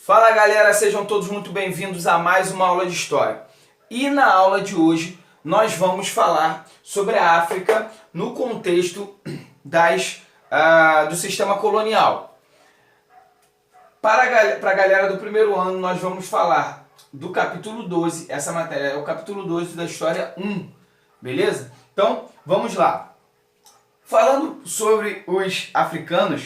Fala galera, sejam todos muito bem-vindos a mais uma aula de História. E na aula de hoje nós vamos falar sobre a África no contexto do sistema colonial. Para a galera do primeiro ano nós vamos falar do capítulo 12, essa matéria é o capítulo 12 da História 1, beleza? Então vamos lá. Falando sobre os africanos,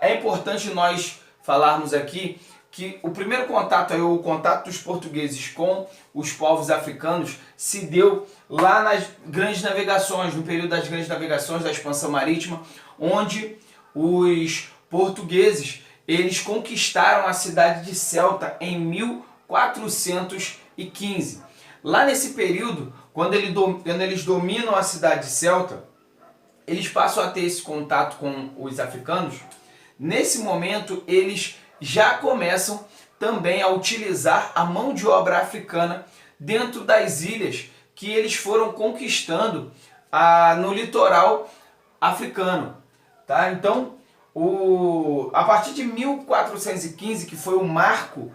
é importante nós falarmos aqui que o primeiro contato, o contato dos portugueses com os povos africanos se deu lá nas grandes navegações, no período das grandes navegações, da expansão marítima, onde os portugueses eles conquistaram a cidade de Ceuta em 1415. Lá nesse período, quando eles dominam a cidade de Ceuta, eles passam a ter esse contato com os africanos. Nesse momento, eles já começam também a utilizar a mão de obra africana dentro das ilhas que eles foram conquistando no litoral africano. Tá? Então, a partir de 1415, que foi o marco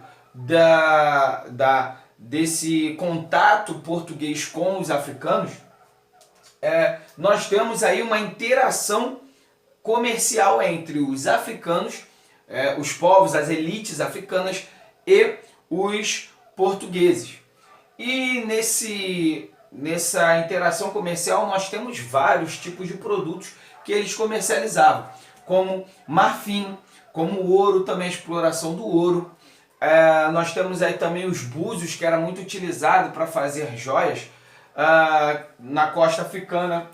desse contato português com os africanos, nós temos aí uma interação comercial entre os africanos, os povos, as elites africanas e os portugueses. E nessa interação comercial nós temos vários tipos de produtos que eles comercializavam, como marfim, como ouro, também a exploração do ouro. Nós temos aí também os búzios, que era muito utilizado para fazer joias na costa africana.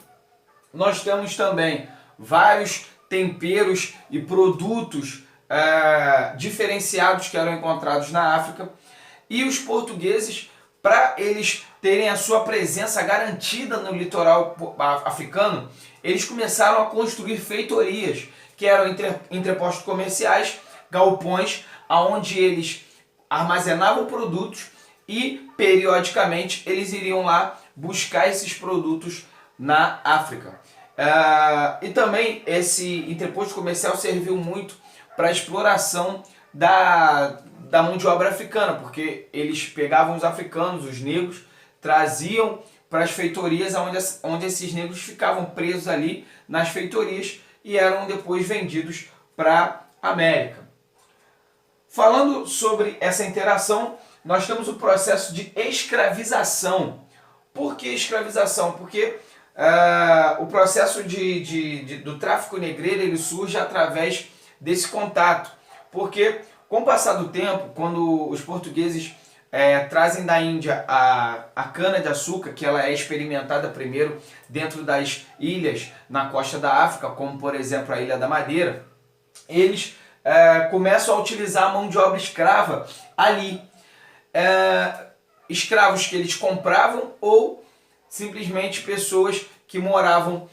Nós temos também vários temperos e produtos diferenciados que eram encontrados na África. E os portugueses, para eles terem a sua presença garantida no litoral africano, eles começaram a construir feitorias, que eram entrepostos comerciais, galpões, onde eles armazenavam produtos e, periodicamente, eles iriam lá buscar esses produtos na África. E também esse entreposto comercial serviu muito para a exploração da mão de obra africana, porque eles pegavam os africanos, os negros, traziam para as feitorias onde esses negros ficavam presos ali nas feitorias e eram depois vendidos para a América. Falando sobre essa interação, nós temos o processo de escravização. Por que escravização? Porque o processo do tráfico negreiro ele surge através desse contato. Porque com o passar do tempo, quando os portugueses trazem da Índia a cana-de-açúcar, que ela é experimentada primeiro dentro das ilhas na costa da África, como por exemplo a Ilha da Madeira, eles começam a utilizar a mão de obra escrava ali. Escravos que eles compravam ou simplesmente pessoas que moravam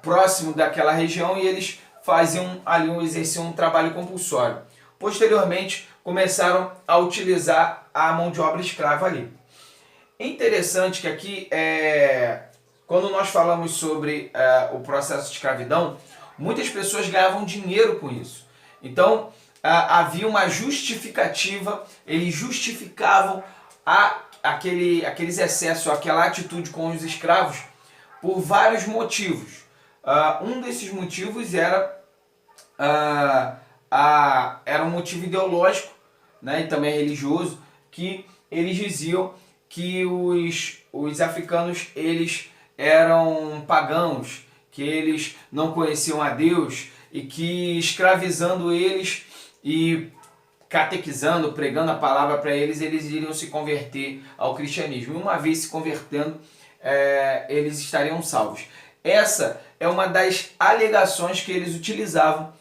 próximo daquela região e eles faziam ali, exerciam um trabalho compulsório. Posteriormente, começaram a utilizar a mão de obra escrava ali. É interessante que aqui, quando nós falamos sobre o processo de escravidão, muitas pessoas ganhavam dinheiro com isso. Então, havia uma justificativa, eles justificavam aqueles excessos, aquela atitude com os escravos por vários motivos. Um desses motivos era um motivo ideológico, né, e também religioso, que eles diziam que os africanos eles eram pagãos, que eles não conheciam a Deus e que escravizando eles e catequizando, pregando a palavra para eles, eles iriam se converter ao cristianismo. E uma vez se convertendo, eles estariam salvos. Essa é uma das alegações que eles utilizavam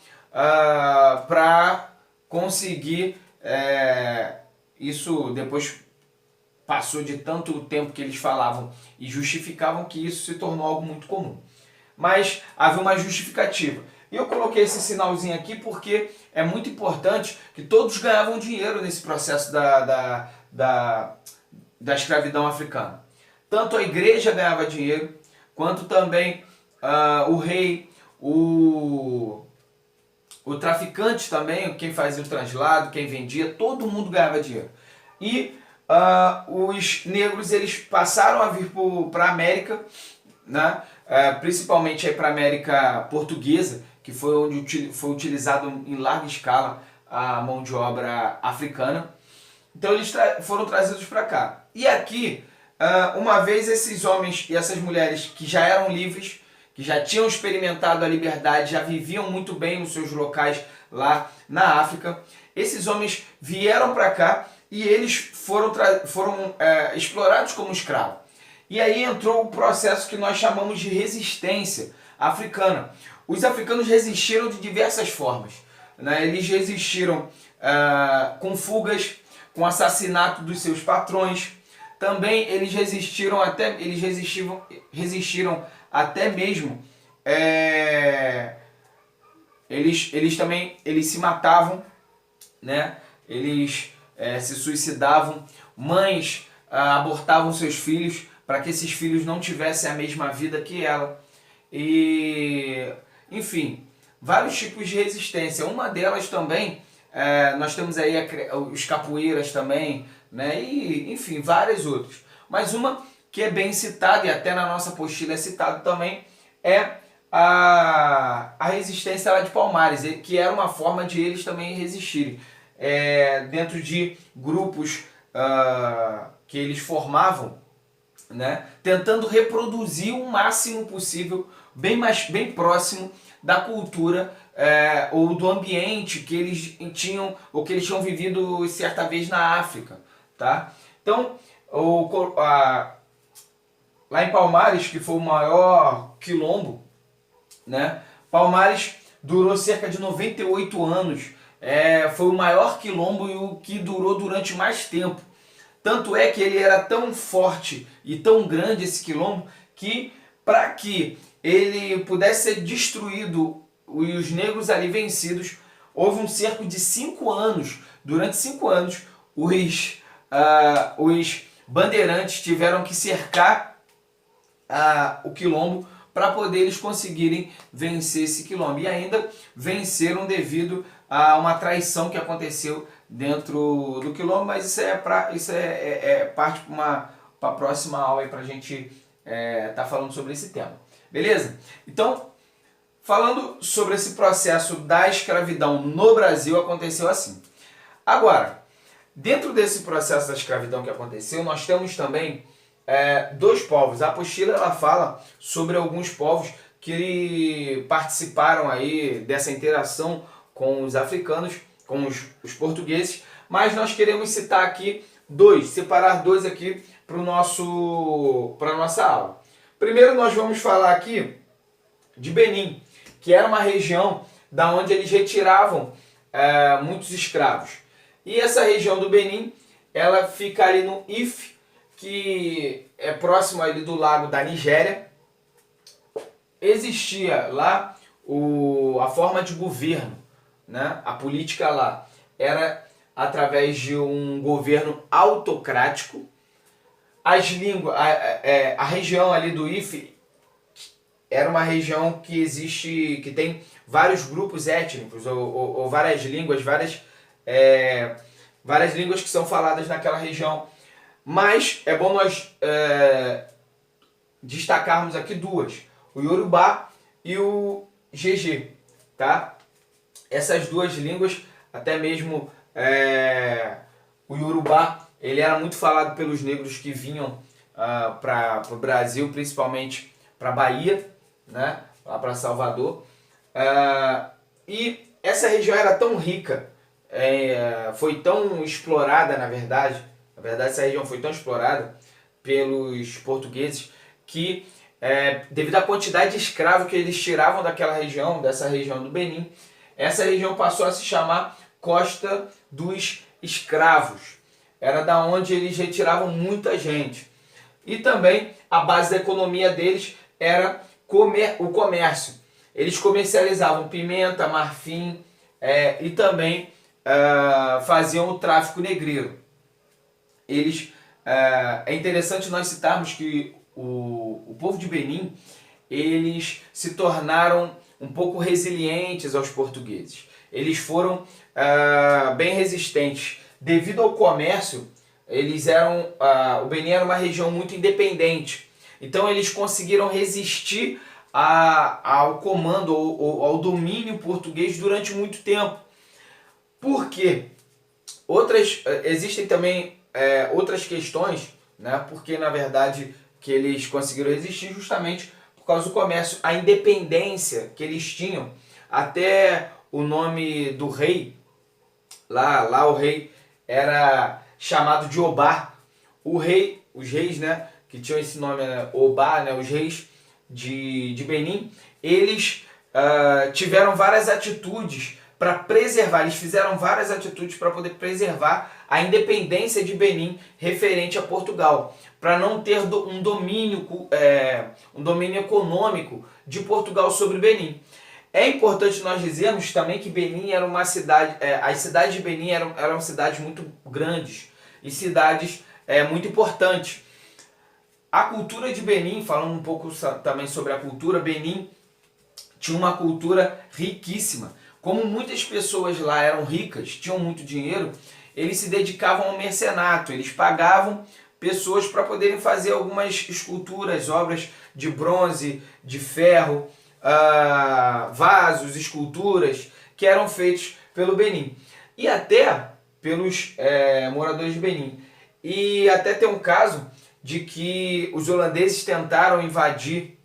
para conseguir, isso depois passou de tanto tempo que eles falavam e justificavam que isso se tornou algo muito comum. Mas havia uma justificativa. E eu coloquei esse sinalzinho aqui porque é muito importante que todos ganhavam dinheiro nesse processo da escravidão africana. Tanto a igreja ganhava dinheiro, quanto também o rei, o traficante também, quem fazia o translado, quem vendia, todo mundo ganhava dinheiro. E os negros eles passaram a vir para a América, né? Principalmente para a América Portuguesa, que foi onde foi utilizado em larga escala a mão de obra africana. Então eles foram trazidos para cá. E aqui, uma vez esses homens e essas mulheres que já eram livres, que já tinham experimentado a liberdade, já viviam muito bem nos seus locais lá na África, esses homens vieram para cá e eles foram explorados como escravos. E aí entrou o processo que nós chamamos de resistência africana. Os africanos resistiram de diversas formas, né? Eles resistiram com fugas, com assassinato dos seus patrões. Também eles resistiram até mesmo eles se matavam, né? Eles se suicidavam. Mães abortavam seus filhos para que esses filhos não tivessem a mesma vida que ela. E, enfim, vários tipos de resistência. Uma delas também, nós temos aí os capoeiras também, né? E, enfim, várias outras. Mas uma que é bem citada, e até na nossa apostila é citado também, é a resistência lá de Palmares, que era uma forma de eles também resistirem. Dentro de grupos que eles formavam, né, tentando reproduzir o máximo possível, bem próximo da cultura ou do ambiente que eles tinham ou que eles tinham vivido certa vez na África, tá? Então, lá em Palmares, que foi o maior quilombo, né? Palmares durou cerca de 98 anos, foi o maior quilombo e o que durou durante mais tempo. Tanto é que ele era tão forte e tão grande esse quilombo que, para que ele pudesse ser destruído e os negros ali vencidos, houve um cerco de 5 anos. Durante 5 anos, os bandeirantes tiveram que cercar o quilombo para poder eles conseguirem vencer esse quilombo. E ainda venceram devido a uma traição que aconteceu dentro do quilombo, mas isso é parte para a próxima aula para a gente tá falando sobre esse tema. Beleza? Então, falando sobre esse processo da escravidão no Brasil, aconteceu assim. Agora, dentro desse processo da escravidão que aconteceu, nós temos também dois povos. A apostila ela fala sobre alguns povos que participaram aí dessa interação com os africanos, com os portugueses, mas nós queremos citar aqui separar dois aqui para a nossa aula. Primeiro nós vamos falar aqui de Benin, que era uma região da onde eles retiravam muitos escravos. E essa região do Benin, ela fica ali no Ife, que é próximo ali do lago da Nigéria. Existia lá a forma de governo, né? A política lá era através de um governo autocrático. A região ali do Ife era uma região que tem vários grupos étnicos ou várias línguas, várias línguas que são faladas naquela região. Mas é bom nós destacarmos aqui duas, o Yorubá e o GG, tá? Essas duas línguas, até mesmo o Yorubá, ele era muito falado pelos negros que vinham para o Brasil, principalmente para Bahia, né? Lá para Salvador. E essa região era tão rica, foi tão explorada, na verdade, essa região foi tão explorada pelos portugueses que, devido à quantidade de escravos que eles tiravam dessa região do Benin, essa região passou a se chamar Costa dos Escravos. Era da onde eles retiravam muita gente. E também a base da economia deles era o comércio. Eles comercializavam pimenta, marfim e também faziam o tráfico negreiro. É interessante nós citarmos que o povo de Benin, eles se tornaram um pouco resilientes aos portugueses. eles foram bem resistentes. Devido ao comércio, o Benin era uma região muito independente. Então eles conseguiram resistir ao comando, ao domínio português durante muito tempo. Por quê? Existem também outras questões, né? Porque na verdade que eles conseguiram resistir justamente por causa do comércio, a independência que eles tinham, até o nome do rei, lá o rei era chamado de Obá. Os reis, né, que tinham esse nome, Obá, né, os reis de Benin, eles tiveram várias atitudes para preservar, eles fizeram várias atitudes para poder preservar a independência de Benin referente a Portugal, para não ter um domínio econômico de Portugal sobre Benin. É importante nós dizermos também que Benin era uma cidade, as cidades de Benin eram cidades muito grandes e cidades muito importantes. A cultura de Benin, falando um pouco também sobre a cultura, Benin tinha uma cultura riquíssima. Como muitas pessoas lá eram ricas, tinham muito dinheiro, eles se dedicavam ao mercenato, eles pagavam pessoas para poderem fazer algumas esculturas, obras de bronze, de ferro, vasos, esculturas que eram feitos pelo Benin e até pelos moradores de Benin. E até tem um caso de que os holandeses tentaram invadir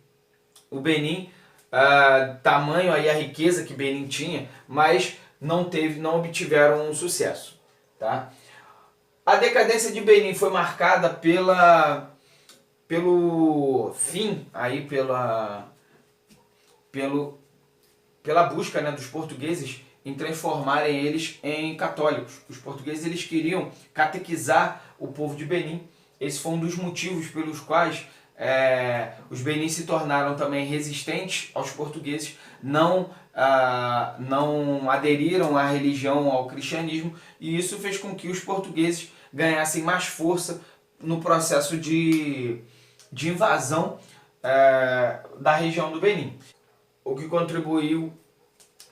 o Benin, tamanho aí a riqueza que Benin tinha, mas não obtiveram um sucesso, tá? A decadência de Benin foi marcada pelo fim aí pela busca, né, dos portugueses em transformarem eles em católicos. Os portugueses eles queriam catequizar o povo de Benin. Esse foi um dos motivos pelos quais os Benin se tornaram também resistentes aos portugueses, não aderiram à religião, ao cristianismo, e isso fez com que os portugueses ganhassem mais força no processo de invasão da região do Benin, o que contribuiu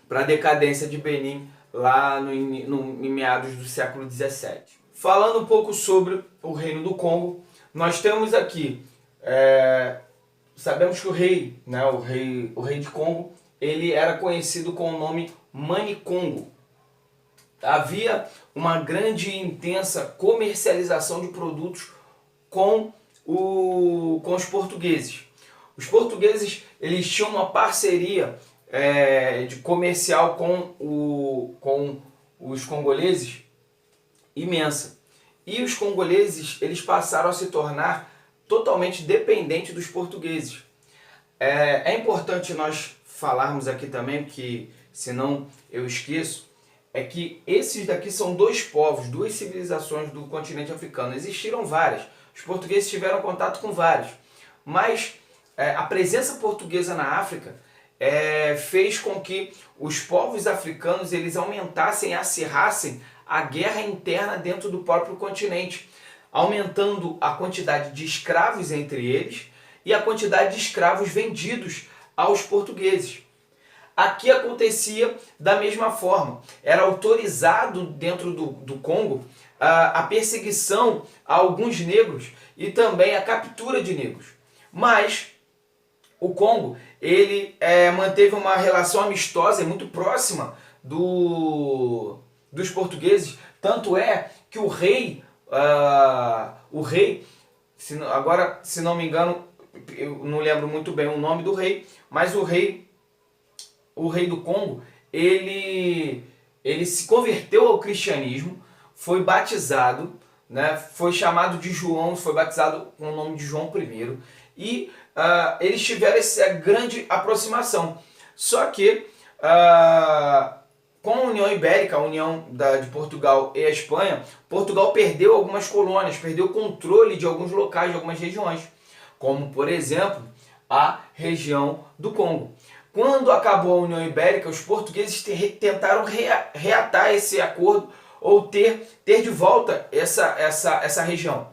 para a decadência de Benin lá em meados do século XVII. Falando um pouco sobre o Reino do Congo, nós temos aqui, sabemos que o rei de Congo, ele era conhecido com o nome Mani Congo. Havia uma grande e intensa comercialização de produtos com os portugueses. Os portugueses eles tinham uma parceria de comercial com os congoleses imensa. E os congoleses eles passaram a se tornar totalmente dependentes dos portugueses. É importante nós falarmos aqui também, que senão eu esqueço, é que esses daqui são dois povos, duas civilizações do continente africano. Existiram várias, os portugueses tiveram contato com vários, mas a presença portuguesa na África fez com que os povos africanos eles aumentassem e acirrassem a guerra interna dentro do próprio continente, aumentando a quantidade de escravos entre eles e a quantidade de escravos vendidos aos portugueses. Aqui acontecia da mesma forma, era autorizado dentro do Congo a perseguição a alguns negros e também a captura de negros. Mas o Congo ele manteve uma relação amistosa e muito próxima dos portugueses, tanto é que o rei, agora se não me engano, eu não lembro muito bem o nome do rei, mas o rei do Congo, ele se converteu ao cristianismo, foi batizado, né, foi chamado de João, foi batizado com o nome de João I, e eles tiveram essa grande aproximação. Só que com a União Ibérica, a união de Portugal e a Espanha, Portugal perdeu algumas colônias, perdeu o controle de alguns locais, de algumas regiões, como por exemplo a região do Congo. Quando acabou a União Ibérica, os portugueses tentaram reatar esse acordo ou ter de volta essa região.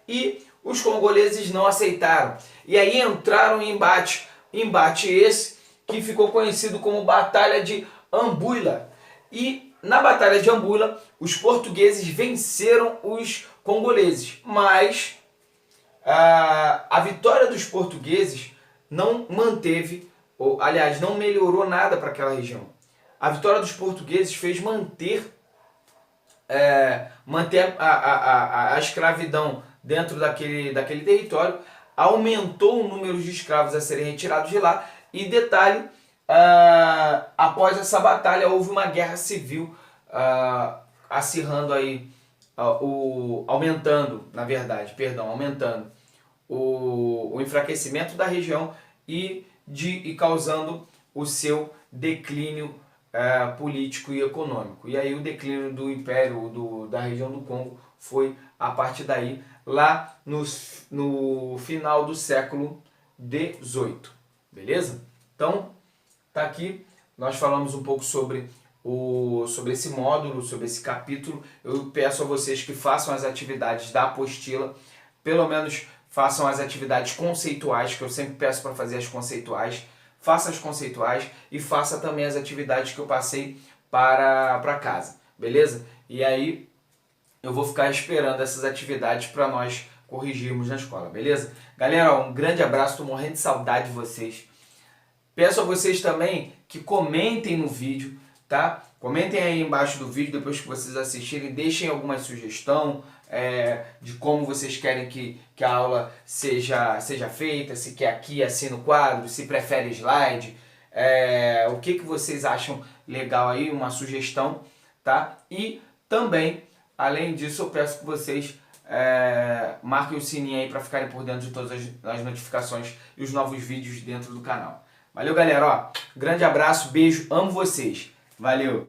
E os congoleses não aceitaram. E aí entraram em embate esse que ficou conhecido como Batalha de Ambuila. E na Batalha de Ambula, os portugueses venceram os congoleses, mas a vitória dos portugueses não manteve, ou aliás, não melhorou nada para aquela região. A vitória dos portugueses fez manter a escravidão dentro daquele território, aumentou o número de escravos a serem retirados de lá e, detalhe, após essa batalha houve uma guerra civil acirrando aí, aumentando o enfraquecimento da região e causando o seu declínio político e econômico. E aí o declínio do império da região do Congo foi a partir daí, lá no final do século XVIII. Beleza? Então, tá aqui, nós falamos um pouco sobre esse módulo, sobre esse capítulo. Eu peço a vocês que façam as atividades da apostila, pelo menos façam as atividades conceituais, que eu sempre peço para fazer as conceituais. Faça as conceituais e faça também as atividades que eu passei para casa, beleza? E aí eu vou ficar esperando essas atividades para nós corrigirmos na escola, beleza? Galera, um grande abraço, estou morrendo de saudade de vocês. Peço a vocês também que comentem no vídeo, tá? Comentem aí embaixo do vídeo, depois que vocês assistirem, deixem alguma sugestão de como vocês querem que a aula seja feita, se quer aqui, assim no quadro, se prefere slide, o que vocês acham legal aí, uma sugestão, tá? E também, além disso, eu peço que vocês marquem o sininho aí para ficarem por dentro de todas as notificações e os novos vídeos dentro do canal. Valeu, galera, ó, grande abraço, beijo, amo vocês, valeu!